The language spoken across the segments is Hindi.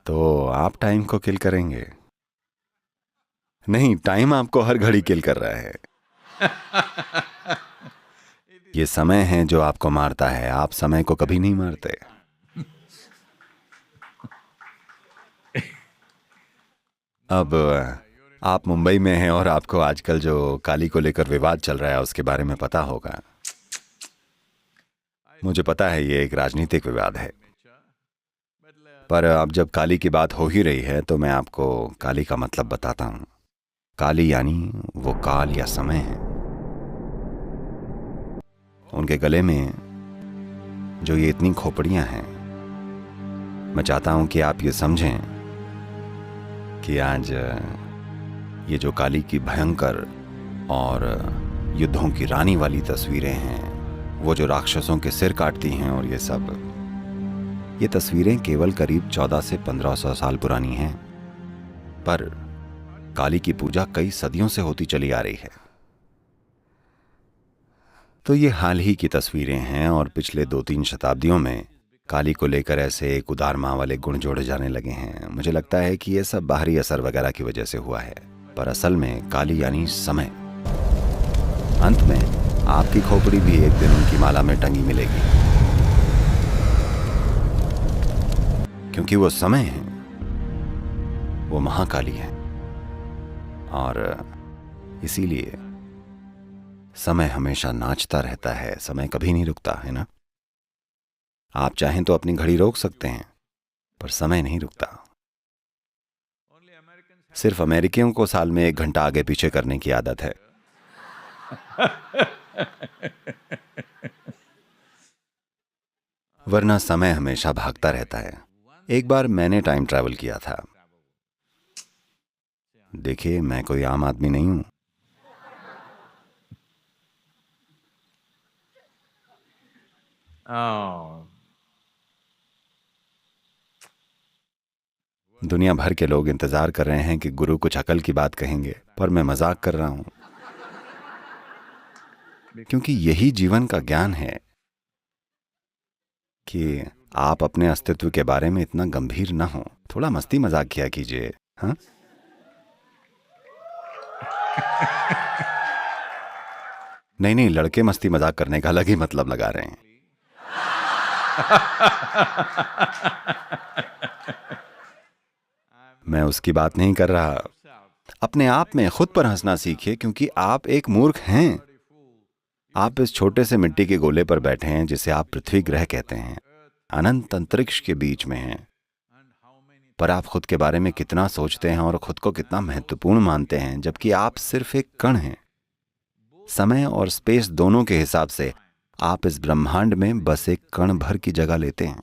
तो आप टाइम को किल करेंगे? नहीं, टाइम आपको हर घड़ी किल कर रहा है। ये समय है जो आपको मारता है, आप समय को कभी नहीं मारते। अब आप मुंबई में हैं और आपको आजकल जो काली को लेकर विवाद चल रहा है उसके बारे में पता होगा। मुझे पता है ये एक राजनीतिक विवाद है, पर अब जब काली की बात हो ही रही है तो मैं आपको काली का मतलब बताता हूँ। काली यानी वो काल या समय है। उनके गले में जो ये इतनी खोपड़ियाँ हैं, मैं चाहता हूँ कि आप ये समझें कि आज ये जो काली की भयंकर और युद्धों की रानी वाली तस्वीरें हैं, वो जो राक्षसों के सिर काटती हैं और ये सब, ये तस्वीरें केवल करीब 1400 से 1500 साल पुरानी हैं, पर काली की पूजा कई सदियों से होती चली आ रही है। तो ये हाल ही की तस्वीरें हैं और पिछले 2-3 शताब्दियों में काली को लेकर ऐसे एक उदार माँ वाले गुण जोड़े जाने लगे हैं। मुझे लगता है कि ये सब बाहरी असर वगैरह की वजह से हुआ है, पर असल में काली यानी समय। अंत में आपकी खोपड़ी भी एक दिन उनकी माला में टंगी मिलेगी, क्योंकि वो समय है, वो महाकाली है। और इसीलिए समय हमेशा नाचता रहता है, समय कभी नहीं रुकता, है ना? आप चाहें तो अपनी घड़ी रोक सकते हैं, पर समय नहीं रुकता। सिर्फ अमेरिकियों को साल में 1 घंटा आगे पीछे करने की आदत है। वरना समय हमेशा भागता रहता है। एक बार मैंने टाइम ट्रैवल किया था। देखिए, मैं कोई आम आदमी नहीं हूं। दुनिया भर के लोग इंतजार कर रहे हैं कि गुरु कुछ अकल की बात कहेंगे, पर मैं मजाक कर रहा हूं, क्योंकि यही जीवन का ज्ञान है कि आप अपने अस्तित्व के बारे में इतना गंभीर ना हो। थोड़ा मस्ती मजाक किया कीजिए, हाँ? नहीं नहीं, लड़के मस्ती मजाक करने का अलग ही मतलब लगा रहे हैं। मैं उसकी बात नहीं कर रहा। अपने आप में खुद पर हंसना सीखिए, क्योंकि आप एक मूर्ख हैं। आप इस छोटे से मिट्टी के गोले पर बैठे हैं जिसे आप पृथ्वी ग्रह कहते हैं, अनंत अंतरिक्ष के बीच में हैं। पर आप खुद के बारे में कितना सोचते हैं और खुद को कितना महत्वपूर्ण मानते हैं, जबकि आप सिर्फ एक कण हैं। समय और स्पेस दोनों के हिसाब से आप इस ब्रह्मांड में बस एक कण भर की जगह लेते हैं।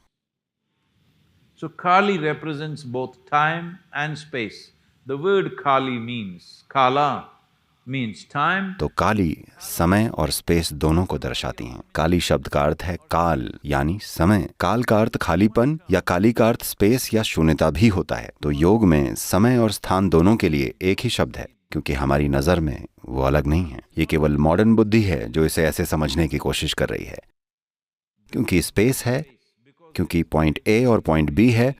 So Kali represents both time and space. The word Kali means, Kala means time. तो काली समय और स्पेस दोनों को दर्शाती हैं। काली शब्द का अर्थ है काल यानी समय। काल का अर्थ खालीपन या काली का अर्थ स्पेस या शून्यता भी होता है। तो योग में समय और स्थान दोनों के लिए एक ही शब्द है, क्योंकि हमारी नजर में वो अलग नहीं है। ये केवल मॉडर्न बुद्धि है जो इसे ऐसे समझने की कोशिश कर रही है। क्योंकि स्पेस है, क्योंकि पॉइंट ए और पॉइंट बी है,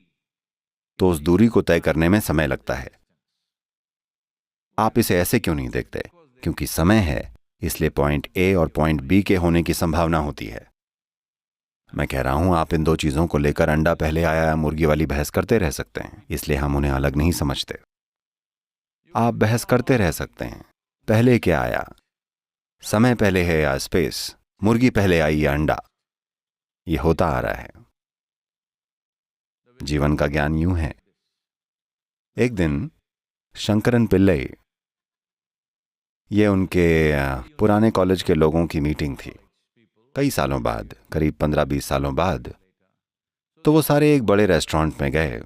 तो उस दूरी को तय करने में समय लगता है। आप इसे ऐसे क्यों नहीं देखते? क्योंकि समय है, इसलिए पॉइंट ए और पॉइंट बी के होने की संभावना होती है। मैं कह रहा हूं, आप इन दो चीजों को लेकर अंडा पहले आया या मुर्गी वाली बहस करते रह सकते हैं, इसलिए हम उन्हें अलग नहीं समझते। आप बहस करते रह सकते हैं, पहले क्या आया, समय पहले है या स्पेस, मुर्गी पहले आई या अंडा। ये होता आ रहा है। जीवन का ज्ञान यूं है। एक दिन शंकरन पिल्लई, ये उनके पुराने कॉलेज के लोगों की मीटिंग थी, कई सालों बाद, करीब 15-20 सालों बाद। तो वो सारे एक बड़े रेस्टोरेंट में गए,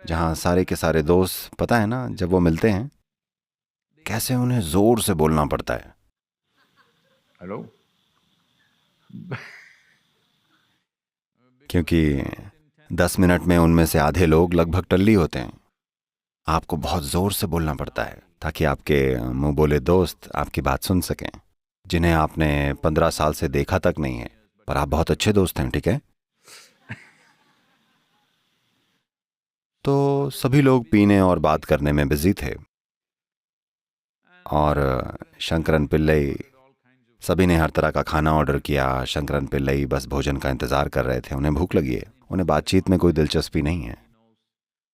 जहां सारे के सारे दोस्त, पता है ना, जब वो मिलते हैं कैसे उन्हें जोर से बोलना पड़ता है। Hello? क्योंकि 10 मिनट में उनमें से आधे लोग लगभग टल्ली होते हैं। आपको बहुत जोर से बोलना पड़ता है ताकि आपके मुंह बोले दोस्त आपकी बात सुन सकें, जिन्हें आपने 15 साल से देखा तक नहीं है, पर आप बहुत अच्छे दोस्त हैं, ठीक है? तो सभी लोग पीने और बात करने में बिजी थे और शंकरन पिल्लई, सभी ने हर तरह का खाना ऑर्डर किया। शंकरन पिल्लई बस भोजन का इंतजार कर रहे थे। उन्हें भूख लगी है। उन्हें बातचीत में कोई दिलचस्पी नहीं है,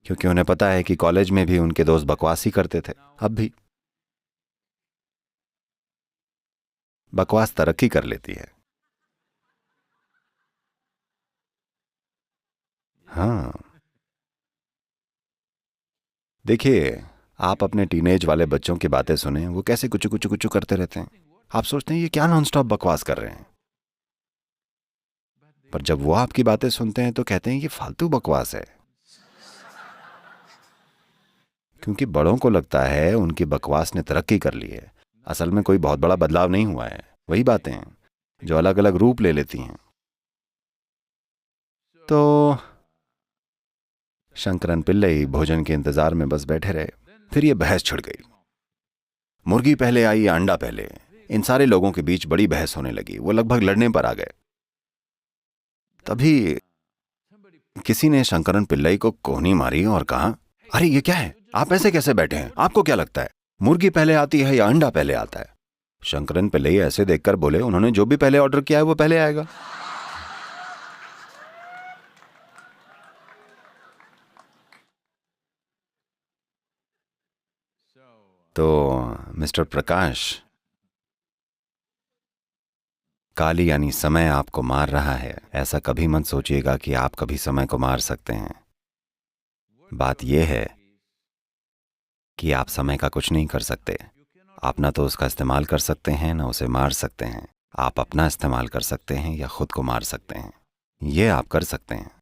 क्योंकि उन्हें पता है कि कॉलेज में भी उनके दोस्त बकवास ही करते थे। अब भी बकवास तरक्की कर लेती है। हाँ, देखिए, आप अपने टीनेज वाले बच्चों की बातें सुने, वो कैसे कुचू कुचू कुचू करते रहते हैं। आप सोचते हैं ये क्या नॉनस्टॉप बकवास कर रहे हैं, पर जब वो आपकी बातें सुनते हैं तो कहते हैं ये फालतू बकवास है। क्योंकि बड़ों को लगता है उनकी बकवास ने तरक्की कर ली है। असल में कोई बहुत बड़ा बदलाव नहीं हुआ है, वही बातें हैं जो अलग अलग रूप ले लेती हैं। तो शंकरन पिल्लई भोजन के इंतजार में बस बैठे रहे। फिर ये बहस छिड़ गई, मुर्गी पहले आई या अंडा पहले। इन सारे लोगों के बीच बड़ी बहस होने लगी। वो लगभग लड़ने पर आ गए। तभी किसी ने शंकरन पिल्लई को कोहनी मारी और कहा, अरे ये क्या है, आप ऐसे कैसे बैठे हैं? आपको क्या लगता है मुर्गी पहले आती है या अंडा पहले आता है? शंकरन पिल्लई ऐसे देखकर बोले, उन्होंने जो भी पहले ऑर्डर किया है वो पहले आएगा। तो मिस्टर प्रकाश, काली यानी समय आपको मार रहा है। ऐसा कभी मत सोचिएगा कि आप कभी समय को मार सकते हैं। बात यह है कि आप समय का कुछ नहीं कर सकते। आप ना तो उसका इस्तेमाल कर सकते हैं, ना उसे मार सकते हैं। आप अपना इस्तेमाल कर सकते हैं या खुद को मार सकते हैं। ये आप कर सकते हैं।